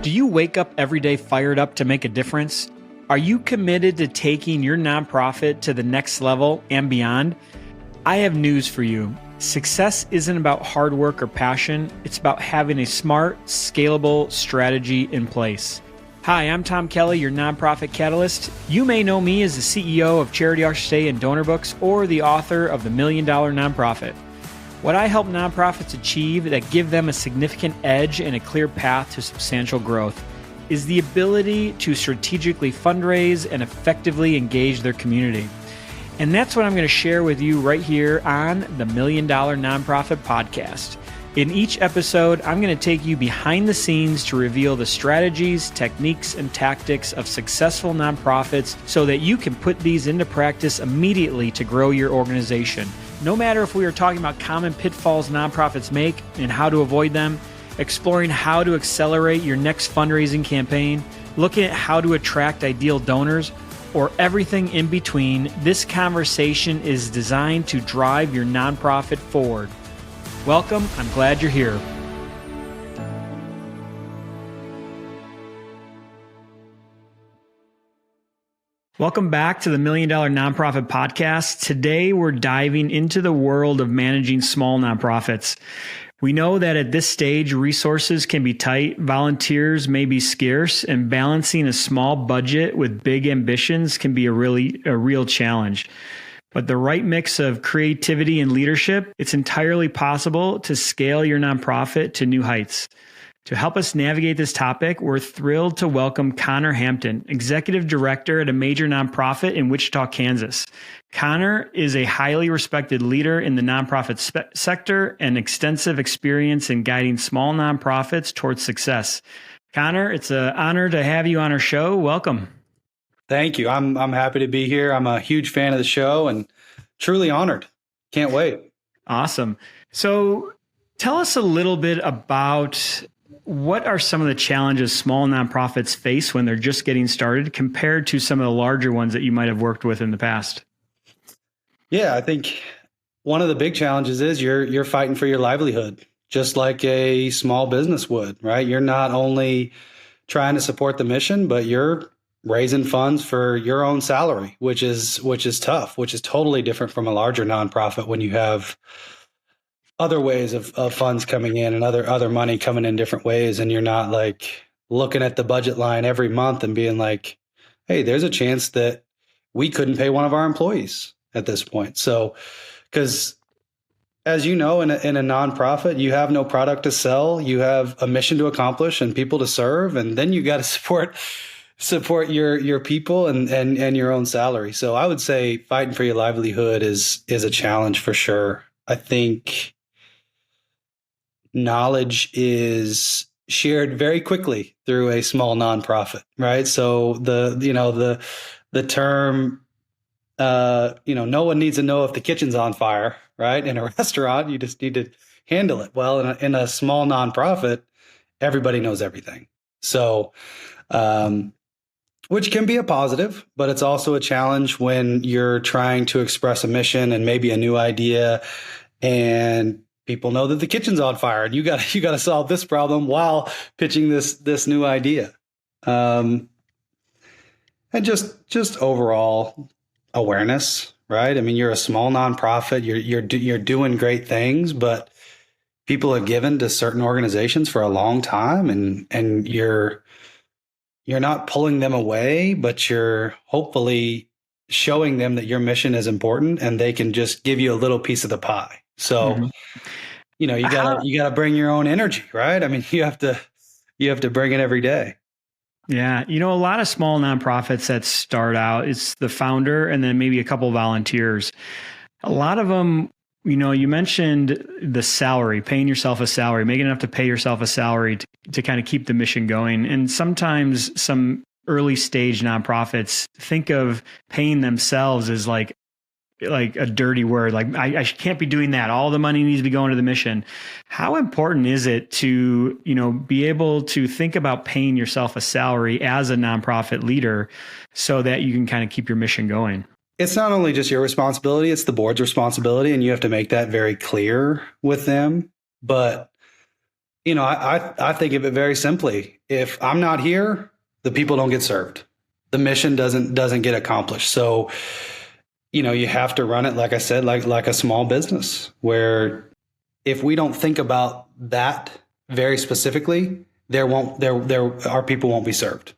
Do you wake up every day fired up to make a difference? Are you committed to taking your nonprofit to the next level and beyond? I have news for you. Success isn't about hard work or passion. It's about having a smart, scalable strategy in place. Hi, I'm Tom Kelly, your nonprofit catalyst. You may know me as the CEO of Charity Our Stay and Donor Books or the author of The $1 Million Nonprofit. What I help nonprofits achieve that give them a significant edge and a clear path to substantial growth is the ability to strategically fundraise and effectively engage their community. And that's what I'm going to share with you right here on the $1 Million Nonprofit Podcast. In each episode, I'm going to take you behind the scenes to reveal the strategies, techniques, and tactics of successful nonprofits so that you can put these into practice immediately to grow your organization. No matter if we are talking about common pitfalls nonprofits make and how to avoid them, exploring how to accelerate your next fundraising campaign, looking at how to attract ideal donors, or everything in between, this conversation is designed to drive your nonprofit forward. Welcome. I'm glad you're here. Welcome back to the $1 Million Nonprofit Podcast. Today, we're diving into the world of managing small nonprofits. We know that at this stage, resources can be tight, volunteers may be scarce, and balancing a small budget with big ambitions can be a real challenge. But the right mix of creativity and leadership, it's entirely possible to scale your nonprofit to new heights. To help us navigate this topic, we're thrilled to welcome Conner Hampton, Executive Director at a major nonprofit in Wichita, Kansas. Conner is a highly respected leader in the nonprofit sector and extensive experience in guiding small nonprofits towards success. Conner, it's an honor to have you on our show. Welcome. Thank you. I'm happy to be here. I'm a huge fan of the show and truly honored. Can't wait. Awesome. So tell us a little bit about what are some of the challenges small nonprofits face when they're just getting started compared to some of the larger ones that you might have worked with in the past? Yeah, I think one of the big challenges is you're fighting for your livelihood, just like a small business would, right? You're not only trying to support the mission, but you're raising funds for your own salary, which is tough, which is totally different from a larger nonprofit when you have other ways of funds coming in and other money coming in different ways. And you're not like looking at the budget line every month and being like, hey, there's a chance that we couldn't pay one of our employees at this point. So, because as you know, in a nonprofit, you have no product to sell, you have a mission to accomplish and people to serve, and then you got to support your people and your own salary. So I would say fighting for your livelihood is a challenge for sure. I think knowledge is shared very quickly through a small nonprofit, right? So the term, no one needs to know if the kitchen's on fire, right? In a restaurant, you just need to handle it. Well, in a small nonprofit, everybody knows everything. So, which can be a positive, but it's also a challenge when you're trying to express a mission and maybe a new idea, and people know that the kitchen's on fire, and you got to solve this problem while pitching this new idea, and just overall awareness, right? I mean, you're a small nonprofit, you're doing great things, but people are given to certain organizations for a long time, and you're not pulling them away, but you're hopefully showing them that your mission is important, and they can just give you a little piece of the pie. So, you gotta bring your own energy, right? I mean, you have to bring it every day. Yeah. A lot of small nonprofits that start out, it's the founder and then maybe a couple of volunteers. A lot of them, you mentioned the salary, paying yourself a salary, making enough to pay yourself a salary to kind of keep the mission going. And sometimes some early stage nonprofits think of paying themselves as like a dirty word. Like I can't be doing that. All the money needs to be going to the mission. How important is it to, be able to think about paying yourself a salary as a nonprofit leader so that you can kind of keep your mission going? It's not only just your responsibility, it's the board's responsibility, and you have to make that very clear with them. But I think of it very simply. If I'm not here, the people don't get served. The mission doesn't get accomplished. So, you have to run it, like I said, like a small business, where if we don't think about that very specifically, our people won't be served.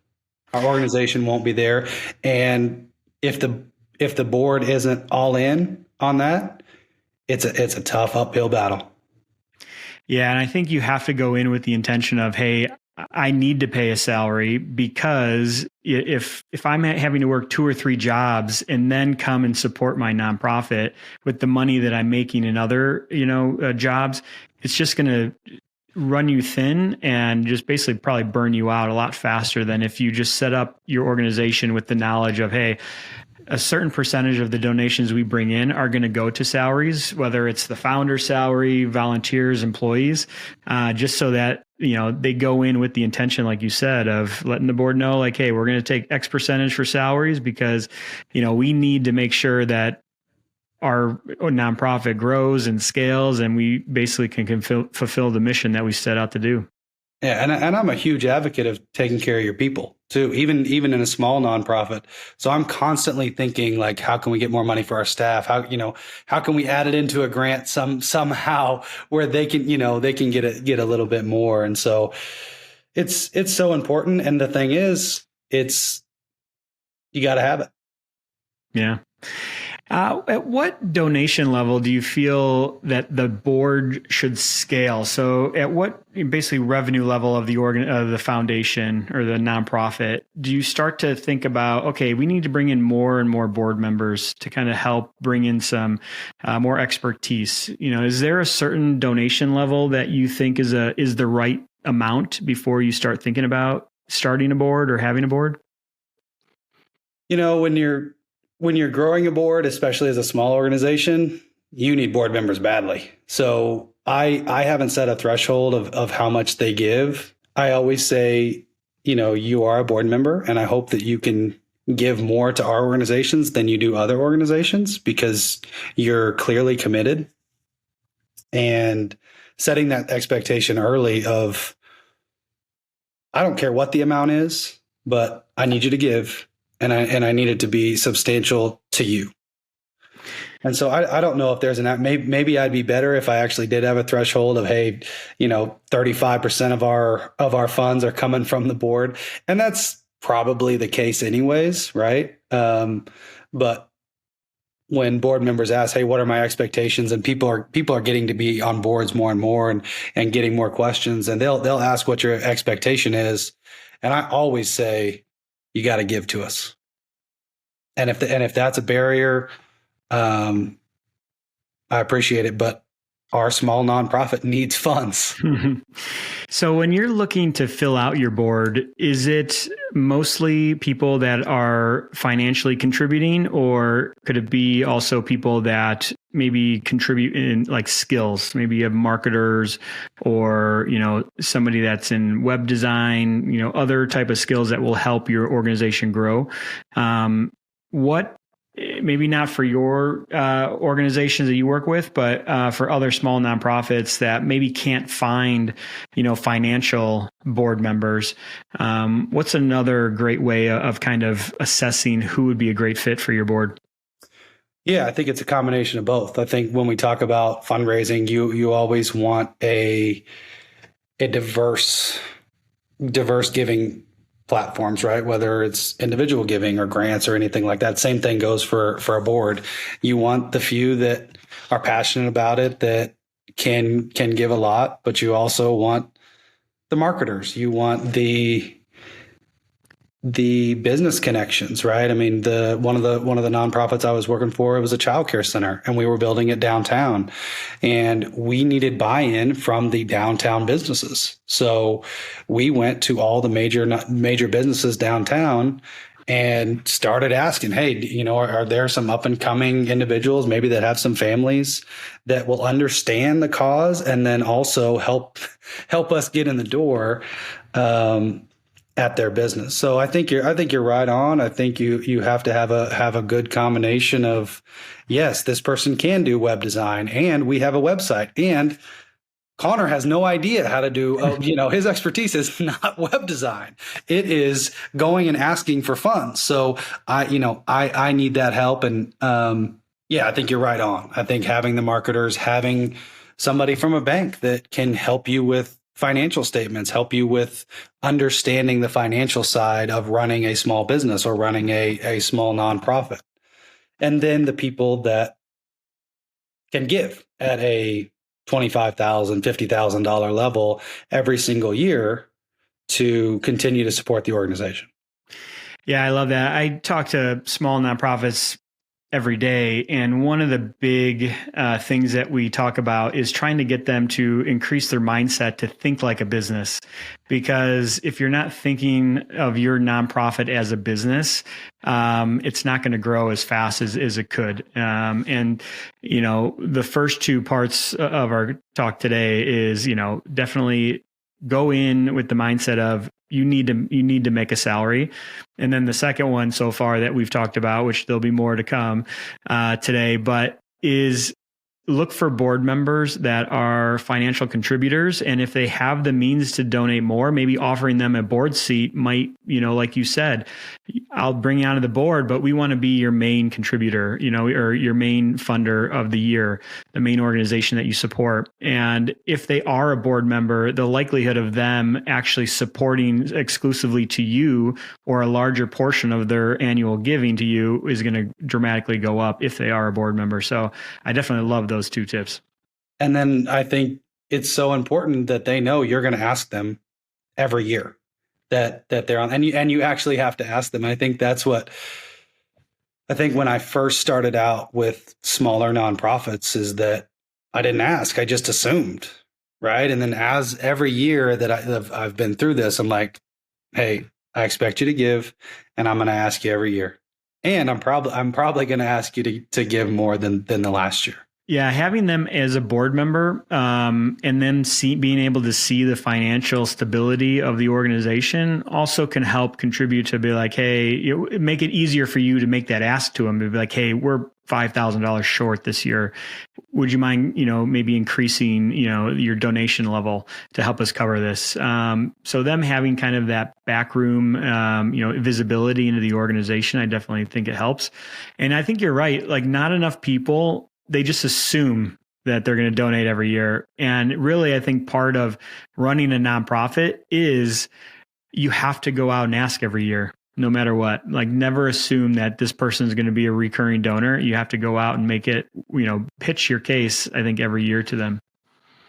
Our organization won't be there. And if the board isn't all in on that, it's a tough uphill battle. Yeah, and I think you have to go in with the intention of, hey, I need to pay a salary, because if I'm having to work 2 or 3 jobs and then come and support my nonprofit with the money that I'm making in other, jobs, it's just going to run you thin and just basically probably burn you out a lot faster than if you just set up your organization with the knowledge of, hey, a certain percentage of the donations we bring in are going to go to salaries, whether it's the founder's salary, volunteers, employees, just so that, they go in with the intention, like you said, of letting the board know, like, hey, we're going to take X percentage for salaries because, we need to make sure that our nonprofit grows and scales, and we basically can fulfill the mission that we set out to do. Yeah, and I'm a huge advocate of taking care of your people too, even in a small nonprofit. So I'm constantly thinking, like, how can we get more money for our staff? How can we add it into a grant somehow where they can get a little bit more? And so it's so important. And the thing is, you got to have it. Yeah. At what donation level do you feel that the board should scale? So at what basically revenue level of the foundation or the nonprofit do you start to think about, okay, we need to bring in more and more board members to kind of help bring in some more expertise? Is there a certain donation level that you think is the right amount before you start thinking about starting a board or having a board? When you're growing a board, especially as a small organization, you need board members badly. So I haven't set a threshold of how much they give. I always say, you are a board member, and I hope that you can give more to our organizations than you do other organizations, because you're clearly committed. And setting that expectation early of, I don't care what the amount is, but I need you to give. And I need it to be substantial to you. And so I don't know if there's maybe I'd be better if I actually did have a threshold of, hey, 35% of our funds are coming from the board. And that's probably the case anyways, right? But when board members ask, hey, what are my expectations? And people are getting to be on boards more and more and getting more questions, and they'll ask what your expectation is. And I always say, you got to give to us. And if that's a barrier, I appreciate it, but our small nonprofit needs funds. So when you're looking to fill out your board, is it mostly people that are financially contributing, or could it be also people that maybe contribute in like skills? Maybe you have marketers, or, somebody that's in web design, other type of skills that will help your organization grow. Maybe not for your organizations that you work with, but for other small nonprofits that maybe can't find, financial board members. What's another great way of kind of assessing who would be a great fit for your board? Yeah, I think it's a combination of both. I think when we talk about fundraising, you always want a diverse giving platforms, right? Whether it's individual giving or grants or anything like that. Same thing goes for a board. You want the few that are passionate about it, that can give a lot, but you also want the marketers. You want the business connections, right? I mean, one of the nonprofits I was working for, it was a childcare center, and we were building it downtown, and we needed buy-in from the downtown businesses. So we went to all the major businesses downtown and started asking, hey, are there some up and coming individuals maybe that have some families that will understand the cause, and then also help us get in the door at their business. So I think you're right on. I think you have to have a good combination of, yes, this person can do web design, and we have a website, and Conner has no idea how to do, his expertise is not web design. It is going and asking for funds. So I need that help. And I think you're right on. I think having the marketers, having somebody from a bank that can help you with financial statements, help you with understanding the financial side of running a small business or running a small nonprofit. And then the people that can give at a $25,000, $50,000 level every single year to continue to support the organization. Yeah, I love that. I talk to small nonprofits every day. And one of the big things that we talk about is trying to get them to increase their mindset to think like a business. Because if you're not thinking of your nonprofit as a business, it's not going to grow as fast as it could. And the first two parts of our talk today is, definitely go in with the mindset of you need to make a salary. And then the second one so far that we've talked about, which there'll be more to come today, but is look for board members that are financial contributors. And if they have the means to donate more, maybe offering them a board seat might, like you said, I'll bring you onto the board, but we want to be your main contributor, or your main funder of the year, the main organization that you support. And if they are a board member, the likelihood of them actually supporting exclusively to you or a larger portion of their annual giving to you is going to dramatically go up if they are a board member. So I definitely love those two tips. And then I think it's so important that they know you're going to ask them every year that they're on, and you actually have to ask them. I think that's what I think when I first started out with smaller nonprofits is that I didn't ask, I just assumed, right? And then as every year that I've been through this, I'm like, hey, I expect you to give, and I'm going to ask you every year, and I'm probably going to ask you to give more than the last year. Yeah, having them as a board member, and then being able to see the financial stability of the organization also can help contribute to be like, hey, make it easier for you to make that ask to them. To be like, hey, we're $5,000 short this year. Would you mind, maybe increasing, your donation level to help us cover this? So them having kind of that backroom, visibility into the organization, I definitely think it helps. And I think you're right. Like, not enough people, they just assume that they're going to donate every year. And really, I think part of running a nonprofit is you have to go out and ask every year, no matter what. Like, never assume that this person is going to be a recurring donor. You have to go out and make it, pitch your case, I think, every year to them.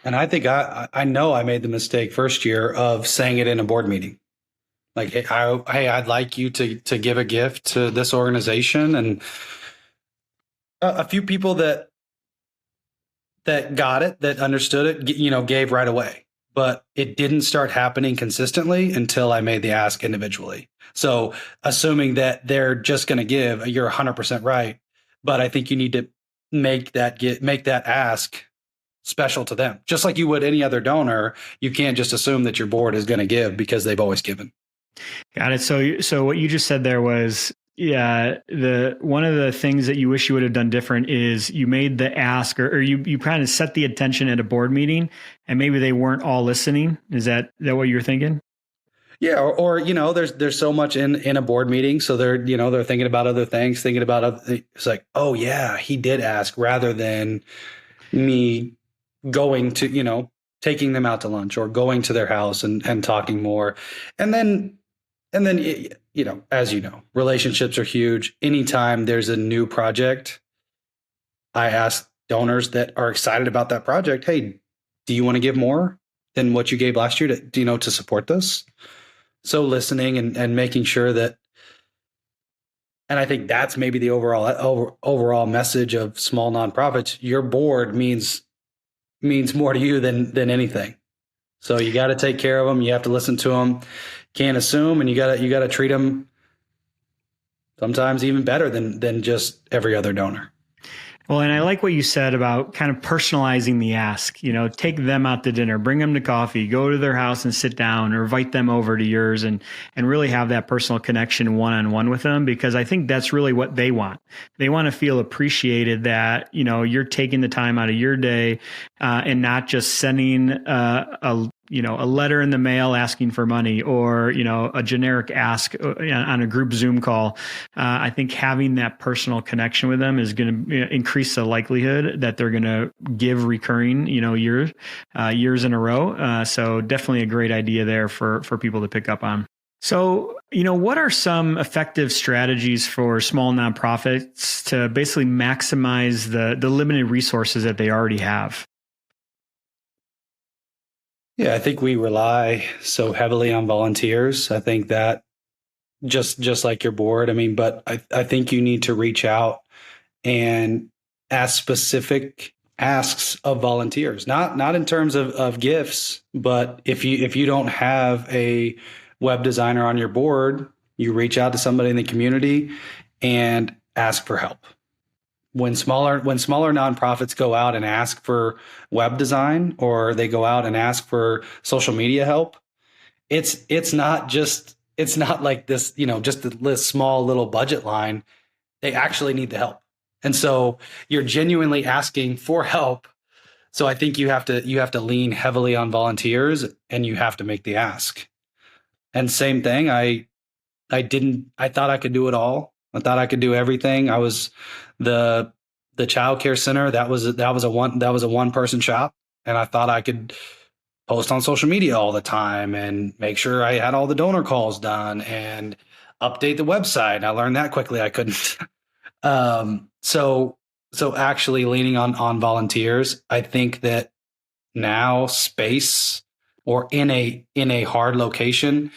And I think I know I made the mistake first year of saying it in a board meeting. Like, hey, I'd like you to give a gift to this organization. And a few people that got it, that understood it, gave right away. But it didn't start happening consistently until I made the ask individually. So assuming that they're just going to give, you're 100% right. But I think you need to make that ask special to them. Just like you would any other donor, you can't just assume that your board is going to give because they've always given. Got it. So what you just said there was, yeah, one of the things that you wish you would have done different is you made the ask, or you kind of set the attention at a board meeting, and maybe they weren't all listening. Is that what you're thinking? Yeah, or there's so much in a board meeting, so they're thinking about other things, it's like, oh yeah, he did ask, rather than me going to taking them out to lunch or going to their house and talking more, and then as relationships are huge. Anytime there's a new project, I ask donors that are excited about that project, hey, do you want to give more than what you gave last year to support this? So listening and making sure that, and I think that's maybe the overall message of small nonprofits. Your board means more to you than anything. So you got to take care of them. You have to listen to them. Can't assume, and you got to treat them sometimes even better than just every other donor. Well, and I like what you said about kind of personalizing the ask, take them out to dinner, bring them to coffee, go to their house and sit down, or invite them over to yours and really have that personal connection one-on-one with them, because I think that's really what they want. They want to feel appreciated, that, you're taking the time out of your day and not just sending a letter in the mail asking for money, or, a generic ask on a group Zoom call. I think having that personal connection with them is going to increase the likelihood that they're going to give recurring, years in a row. So definitely a great idea there for people to pick up on. So, what are some effective strategies for small nonprofits to basically maximize the limited resources that they already have? Yeah, I think we rely so heavily on volunteers. I think that just like your board, but I think you need to reach out and ask specific asks of volunteers, not in terms of gifts, but if you don't have a web designer on your board, you reach out to somebody in the community and ask for help. When smaller nonprofits go out and ask for web design, or they go out and ask for social media help, it's not like this, just this small little budget line. They actually need the help. And so you're genuinely asking for help. So I think you have to lean heavily on volunteers, and you have to make the ask. And same thing, I thought I could do it all. I thought I could do everything. I was the child care center. That was a one person shop. And I thought I could post on social media all the time and make sure I had all the donor calls done and update the website. I learned that quickly. I couldn't. So actually leaning on volunteers, I think that now space, or in a hard location,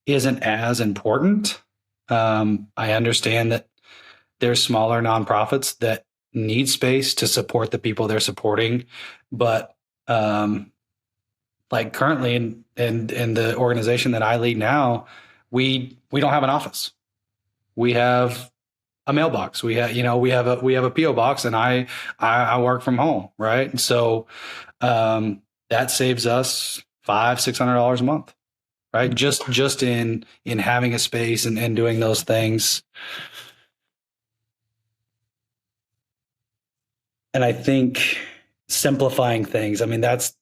isn't as important. I understand that there's smaller nonprofits that need space to support the people they're supporting, but like currently in the organization that I lead now, we don't have an office. We have a mailbox. We have a PO box, and I work from home, right? And so that saves us $500-600 a month, right? Just in having a space and doing those things. And I think simplifying things. That's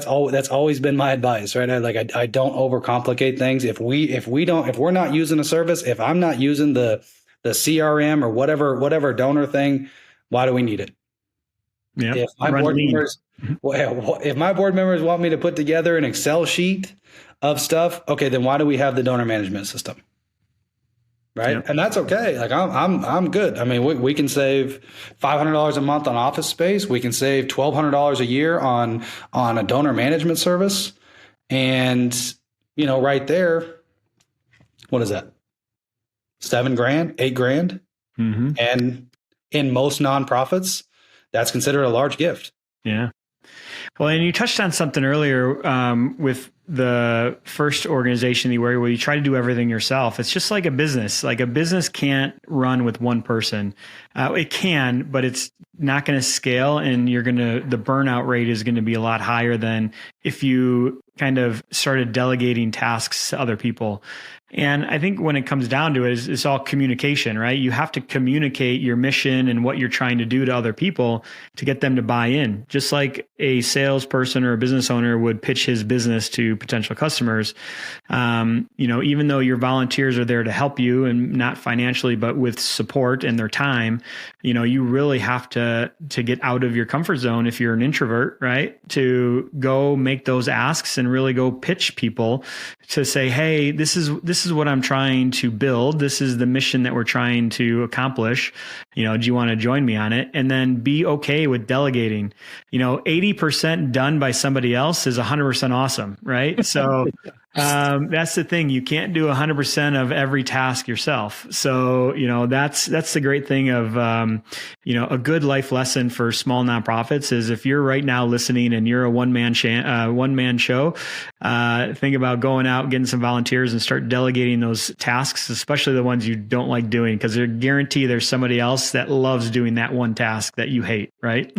always been my advice, right? I don't overcomplicate things. If we're not using a service, if I'm not using the CRM or whatever donor thing, why do we need it? Yeah. If my board members want me to put together an Excel sheet of stuff, okay, then why do we have the donor management system? Right. Yep. And that's okay. Like I'm good. We can save $500 a month on office space. We can save $1,200 a year on a donor management service. And, right there, what is that? $7,000, $8,000. Mm-hmm. And in most nonprofits, that's considered a large gift. Yeah. Well, and you touched on something earlier with the first organization where you try to do everything yourself. It's just like a business. Like a business can't run with one person. It can, but it's not going to scale, and the burnout rate is going to be a lot higher than if you kind of started delegating tasks to other people. And I think when it comes down to it, it's all communication, right? You have to communicate your mission and what you're trying to do to other people to get them to buy in. Just like a salesperson or a business owner would pitch his business to potential customers. Even though your volunteers are there to help you, and not financially, but with support and their time, you really have to get out of your comfort zone if you're an introvert, right? To go make those asks and really go pitch people to say, hey, this is what I'm trying to build. This is the mission that we're trying to accomplish. Do you want to join me on it? And then be okay with delegating. 80% done by somebody else is 100% awesome, right? So That's the thing. You can't do 100% of every task yourself. So, that's the great thing of, a good life lesson for small nonprofits is if you're right now listening and you're a one-man show, think about going out, getting some volunteers and start delegating those tasks, especially the ones you don't like doing, because they're guarantee there's somebody else that loves doing that one task that you hate. Right.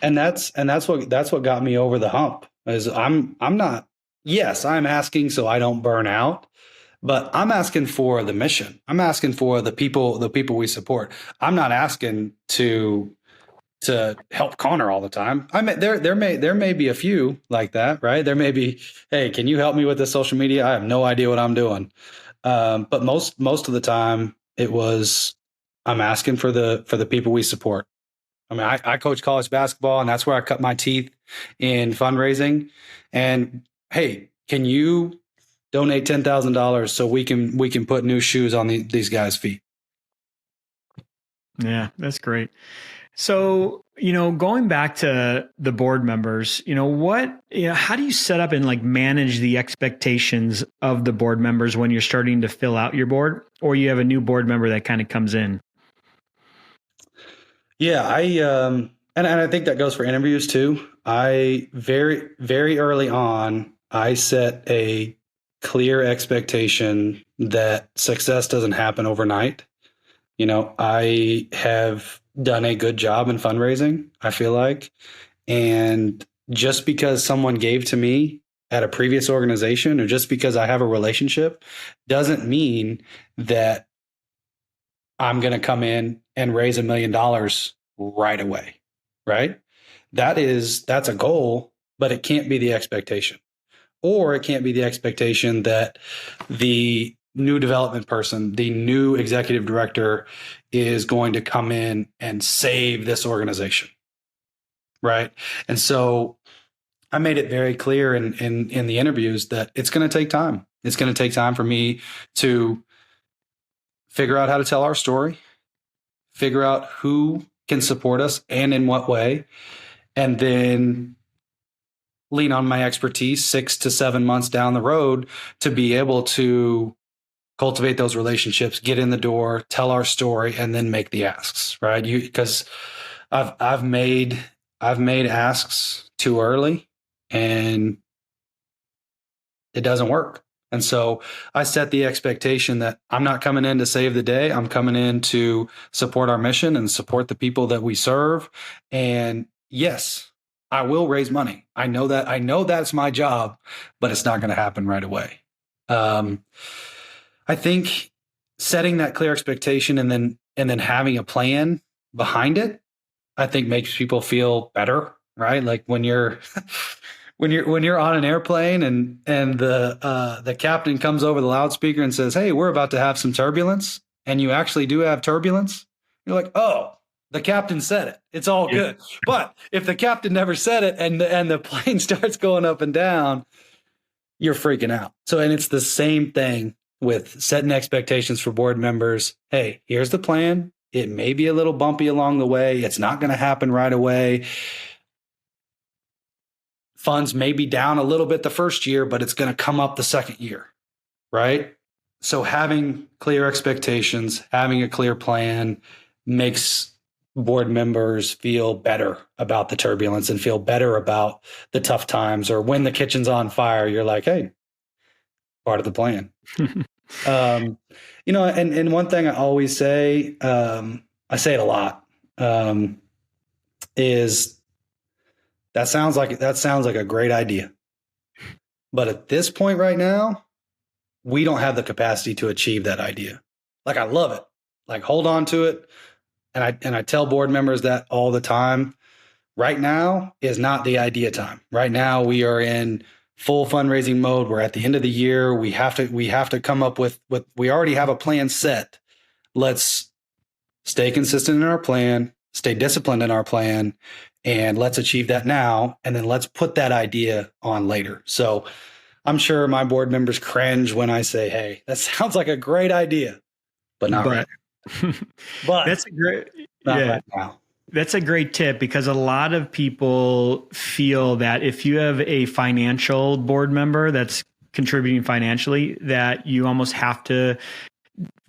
And that's what got me over the hump is I'm not, yes, I'm asking so I don't burn out, but I'm asking for the mission. I'm asking for the people we support. I'm not asking to help Conner all the time. I mean, there may be a few like that, right? There may be, hey, can you help me with this social media? I have no idea what I'm doing. But most of the time it was, I'm asking for the people we support. I mean, I coach college basketball, and that's where I cut my teeth in fundraising. And hey, can you donate $10,000 so we can put new shoes on these guys' feet? Yeah, that's great. So, going back to the board members, how do you set up and like manage the expectations of the board members when you're starting to fill out your board, or you have a new board member that kind of comes in? Yeah, and I think that goes for interviews too. I very, very early on, I set a clear expectation that success doesn't happen overnight. I have done a good job in fundraising, I feel like. And just because someone gave to me at a previous organization or just because I have a relationship doesn't mean that I'm going to come in and raise $1 million right away, right? That's a goal, but it can't be the expectation. Or it can't be the expectation that the new development person, the new executive director is going to come in and save this organization, right? And so I made it very clear in the interviews that it's going to take time. It's going to take time for me to figure out how to tell our story, figure out who can support us and in what way, and then lean on my expertise 6 to 7 months down the road to be able to cultivate those relationships, get in the door, tell our story, and then make the asks, right? Because I've made asks too early and it doesn't work. And so I set the expectation that I'm not coming in to save the day. I'm coming in to support our mission and support the people that we serve. And yes, I will raise money. I know that's my job, but it's not going to happen right away. I think setting that clear expectation and then having a plan behind it, I think makes people feel better, right? Like when you're when you're on an airplane and the captain comes over the loudspeaker and says, "Hey, we're about to have some turbulence," and you actually do have turbulence, you're like, "Oh, the captain said it. It's all good." But if the captain never said it and the plane starts going up and down, you're freaking out. So, and it's the same thing with setting expectations for board members. Hey, here's the plan. It may be a little bumpy along the way. It's not going to happen right away. Funds may be down a little bit the first year, but it's going to come up the second year, right? So having clear expectations, having a clear plan makes board members feel better about the turbulence and feel better about the tough times, or when the kitchen's on fire, you're like, hey, part of the plan. And one thing I always say, I say it a lot, is that sounds like a great idea. But at this point right now, we don't have the capacity to achieve that idea. Like, I love it. Like, hold on to it. And I tell board members that all the time. Right now is not the idea time. Right now we are in full fundraising mode. We're at the end of the year. We have to come up with we already have a plan set. Let's stay consistent in our plan, stay disciplined in our plan, and let's achieve that now. And then let's put that idea on later. So I'm sure my board members cringe when I say, hey, that sounds like a great idea, but not right. But that's a great, right now. That's a great tip, because a lot of people feel that if you have a financial board member that's contributing financially that you almost have to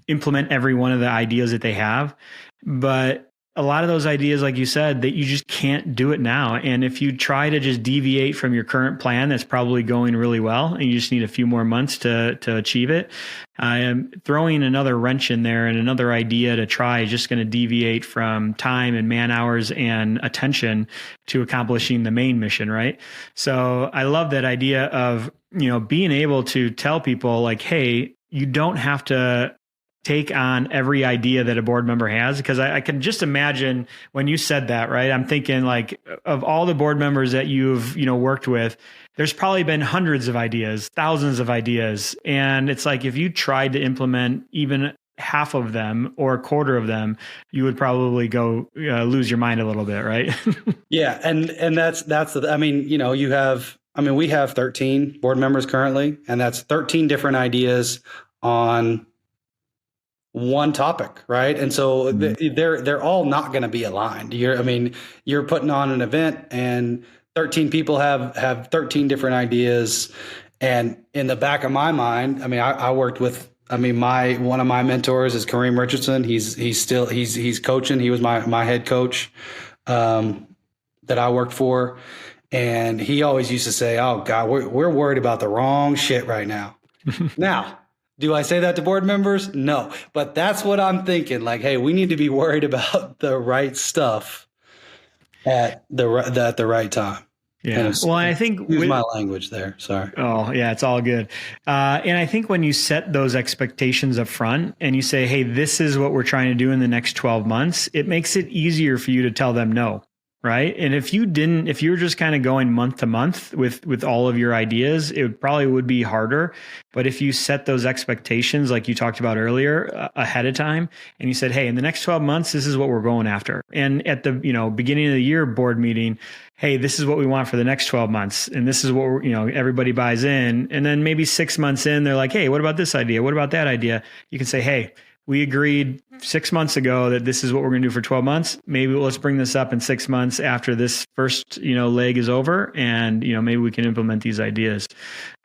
implement every one of the ideas that they have. But a lot of those ideas, like you said, that you just can't do it now. And if you try to just deviate from your current plan, that's probably going really well, and you just need a few more months to achieve it. Throwing another wrench in there and another idea to try is just going to deviate from time and man hours and attention to accomplishing the main mission, right? So I love that idea of, being able to tell people like, hey, you don't have to take on every idea that a board member has, because I can just imagine when you said that, right? I'm thinking like of all the board members that you've, worked with, there's probably been hundreds of ideas, thousands of ideas. And it's like, if you tried to implement even half of them or a quarter of them, you would probably go lose your mind a little bit, right? Yeah. And that's we have 13 board members currently, and that's 13 different ideas on one topic, right? And so they're all not going to be aligned. You're putting on an event, and 13 people have 13 different ideas. And in the back of my mind, I worked with, one of my mentors is Kareem Richardson. He's coaching. He was my head coach that I worked for, and he always used to say, "Oh God, we're worried about the wrong shit right now." Now, do I say that to board members? No, but that's what I'm thinking. Like, hey, we need to be worried about the right stuff at the right time. Yeah. Well, I think use my language there. Sorry. Oh, yeah, it's all good. And I think when you set those expectations up front and you say, hey, this is what we're trying to do in the next 12 months, it makes it easier for you to tell them no. Right. And if you were just kind of going month to month with all of your ideas, it probably would be harder. But if you set those expectations, like you talked about earlier, ahead of time, and you said, hey, in the next 12 months, this is what we're going after. And at the, beginning of the year board meeting, hey, this is what we want for the next 12 months. And this is what everybody buys in. And then maybe 6 months in, they're like, hey, what about this idea? What about that idea? You can say, hey, we agreed 6 months ago that this is what we're going to do for 12 months. Maybe let's bring this up in 6 months after this first, leg is over, and, maybe we can implement these ideas.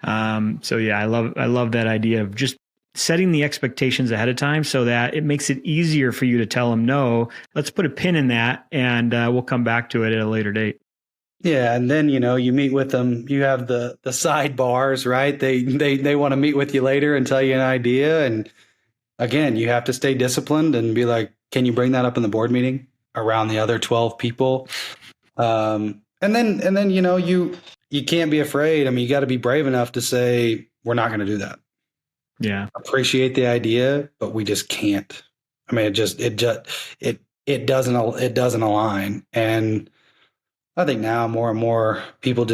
So yeah, I love that idea of just setting the expectations ahead of time so that it makes it easier for you to tell them, no, let's put a pin in that, and we'll come back to it at a later date. Yeah. And then, you meet with them, you have the sidebars, right? They want to meet with you later and tell you an idea. And again, you have to stay disciplined and be like, can you bring that up in the board meeting around the other 12 people? And then, you can't be afraid. You got to be brave enough to say, we're not going to do that. Yeah. Appreciate the idea, but we just can't. It doesn't align. And I think now more and more people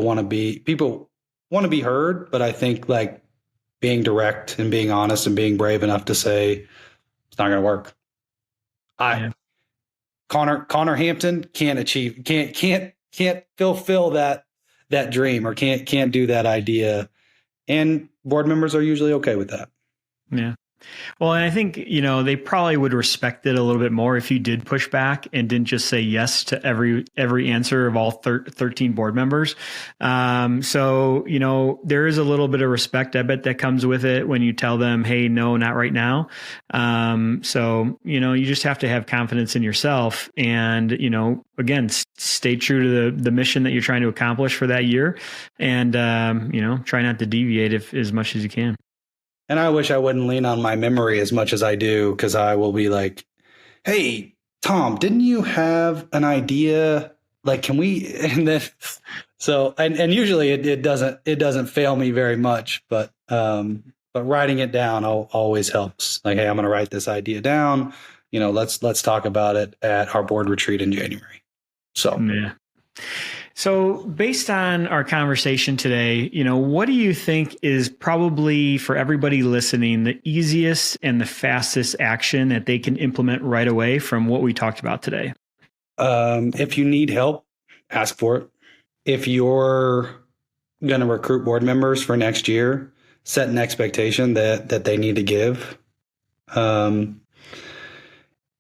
want to be heard, but I think like being direct and being honest and being brave enough to say it's not going to work. Conner Hampton can't fulfill that dream, or can't do that idea, and board members are usually okay with that. Yeah. Well, and I think, they probably would respect it a little bit more if you did push back and didn't just say yes to every answer of all 13 board members. So, there is a little bit of respect, I bet, that comes with it when you tell them, hey, no, not right now. So, you just have to have confidence in yourself and, again, stay true to the mission that you're trying to accomplish for that year, and, try not to deviate as much as you can. And I wish I wouldn't lean on my memory as much as I do, because I will be like, hey, Tom, didn't you have an idea? Like, can we? And then, and usually it doesn't fail me very much, but writing it down always helps. Like, hey, I'm going to write this idea down. Let's talk about it at our board retreat in January. So, yeah. So based on our conversation today, what do you think is probably, for everybody listening, the easiest and the fastest action that they can implement right away from what we talked about today? If you need help, ask for it. If you're going to recruit board members for next year, set an expectation that they need to give. And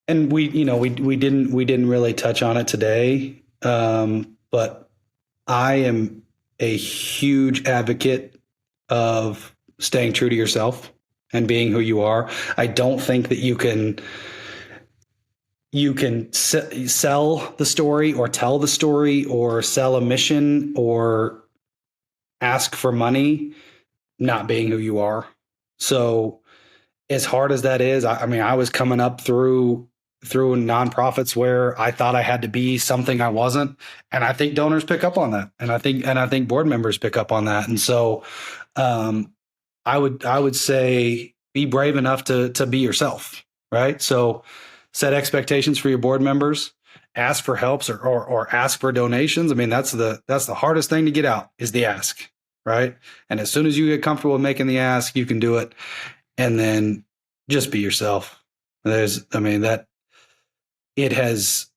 we didn't really touch on it today. But I am a huge advocate of staying true to yourself and being who you are. I don't think that you can sell the story or tell the story or sell a mission or ask for money not being who you are. So as hard as that is, I mean, I was coming up through nonprofits where I thought I had to be something I wasn't. And I think donors pick up on that. And I think board members pick up on that. And so I would say be brave enough to be yourself, right? So set expectations for your board members, ask for helps or ask for donations. I mean, that's the hardest thing to get out is the ask, right? And as soon as you get comfortable with making the ask, you can do it. And then just be yourself. That it has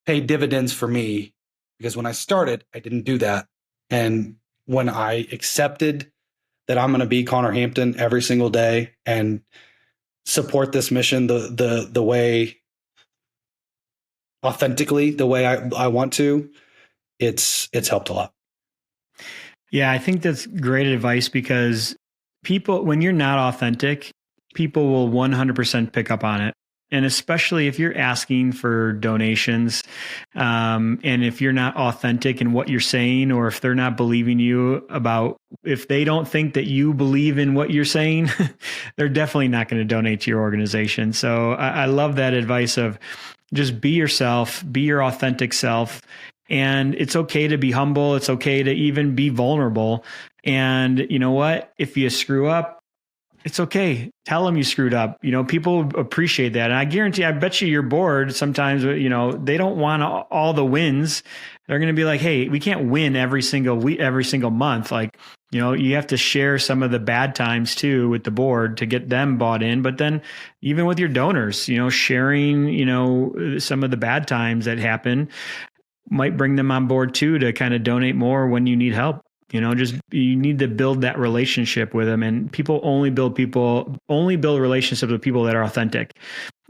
paid dividends for me, because when I started, I didn't do that. And when I accepted that I'm going to be Conner Hampton every single day and support this mission the way authentically, the way I want to, it's helped a lot. Yeah, I think that's great advice, because people, when you're not authentic, people will 100% pick up on it. And especially if you're asking for donations, and if you're not authentic in what you're saying, or if they're not believing you if they don't think that you believe in what you're saying, they're definitely not going to donate to your organization. So I love that advice of just be yourself, be your authentic self. And it's okay to be humble. It's okay to even be vulnerable. And you know what? If you screw up, it's okay. Tell them you screwed up. People appreciate that. And I bet you your board sometimes, they don't want all the wins. They're going to be like, hey, we can't win every single week, every single month. Like, you have to share some of the bad times too with the board to get them bought in. But then even with your donors, sharing, some of the bad times that happen might bring them on board too, to kind of donate more when you need help. You need to build that relationship with them, and people only build relationships with people that are authentic.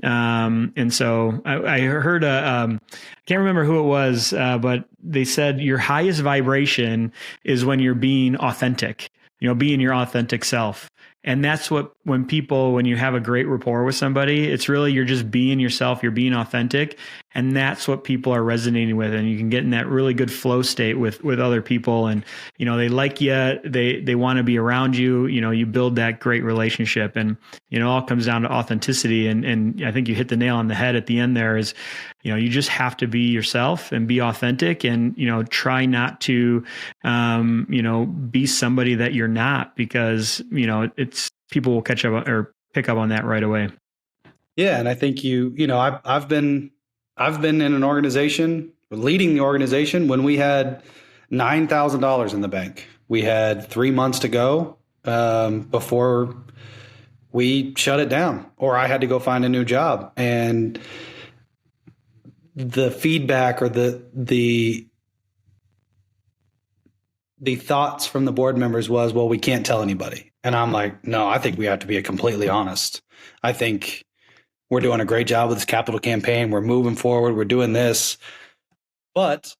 And so I heard I can't remember who it was, but they said your highest vibration is when you're being authentic, being your authentic self. And that's when you have a great rapport with somebody, it's really, you're just being yourself, you're being authentic. And that's what people are resonating with. And you can get in that really good flow state with other people. And, they like you, they want to be around you, you build that great relationship. And, it all comes down to authenticity. And I think you hit the nail on the head at the end there is, you just have to be yourself and be authentic, and, try not to, be somebody that you're not, because, people will catch up or pick up on that right away. Yeah. And I think I've been in an organization, leading the organization when we had $9,000 in the bank. We had 3 months to go before we shut it down, or I had to go find a new job. And the feedback or the thoughts from the board members was, well, we can't tell anybody. And I'm like, no, I think we have to be completely honest. I think we're doing a great job with this capital campaign. We're moving forward. We're doing this, but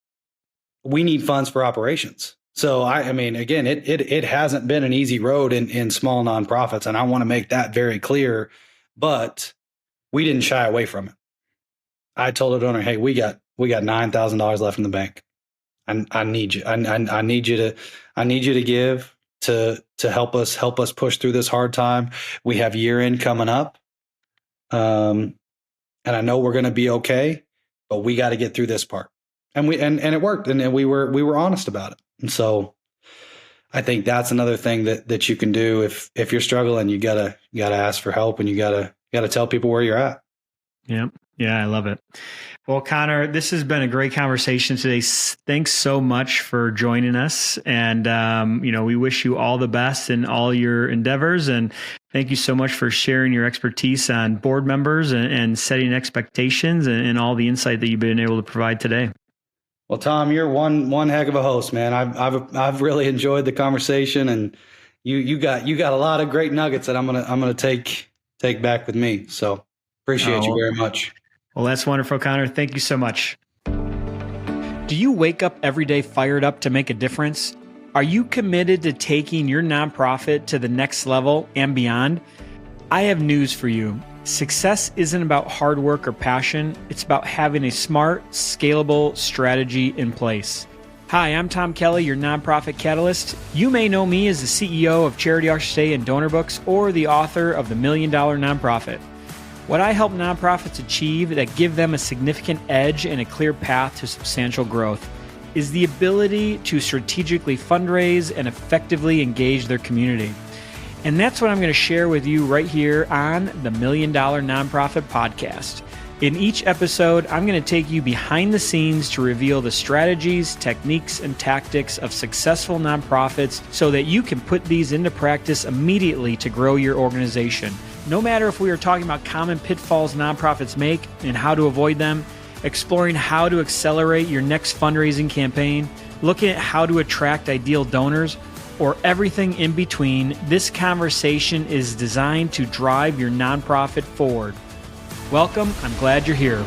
we need funds for operations. So again, it hasn't been an easy road in small nonprofits, and I want to make that very clear. But we didn't shy away from it. I told the donor, hey, we got $9,000 left in the bank. I need you. I need you to give to help us push through this hard time. We have year end coming up. And I know we're going to be okay, but we got to get through this part. And it worked. And we were honest about it. And so I think that's another thing that you can do if you're struggling. You gotta ask for help, and you gotta tell people where you're at. Yeah. Yeah. I love it. Well, Conner, this has been a great conversation today. Thanks so much for joining us. And, we wish you all the best in all your endeavors. And thank you so much for sharing your expertise on board members and setting expectations and all the insight that you've been able to provide today. Well, Tom, you're one heck of a host, man. I've really enjoyed the conversation, and you got a lot of great nuggets that I'm gonna take back with me. So appreciate you very much. Well, that's wonderful, Conner. Thank you so much. Do you wake up every day fired up to make a difference? Are you committed to taking your nonprofit to the next level and beyond? I have news for you. Success isn't about hard work or passion. It's about having a smart, scalable strategy in place. Hi, I'm Tom Kelly, your nonprofit catalyst. You may know me as the CEO of Charity Auction Day and Donor Books or the author of The $1 Million Nonprofit. What I help nonprofits achieve that give them a significant edge and a clear path to substantial growth is the ability to strategically fundraise and effectively engage their community. And that's what I'm going to share with you right here on the $1 Million Nonprofit Podcast. In each episode, I'm going to take you behind the scenes to reveal the strategies, techniques, and tactics of successful nonprofits so that you can put these into practice immediately to grow your organization. No matter if we are talking about common pitfalls nonprofits make and how to avoid them, exploring how to accelerate your next fundraising campaign, looking at how to attract ideal donors, or everything in between, this conversation is designed to drive your nonprofit forward. Welcome, I'm glad you're here.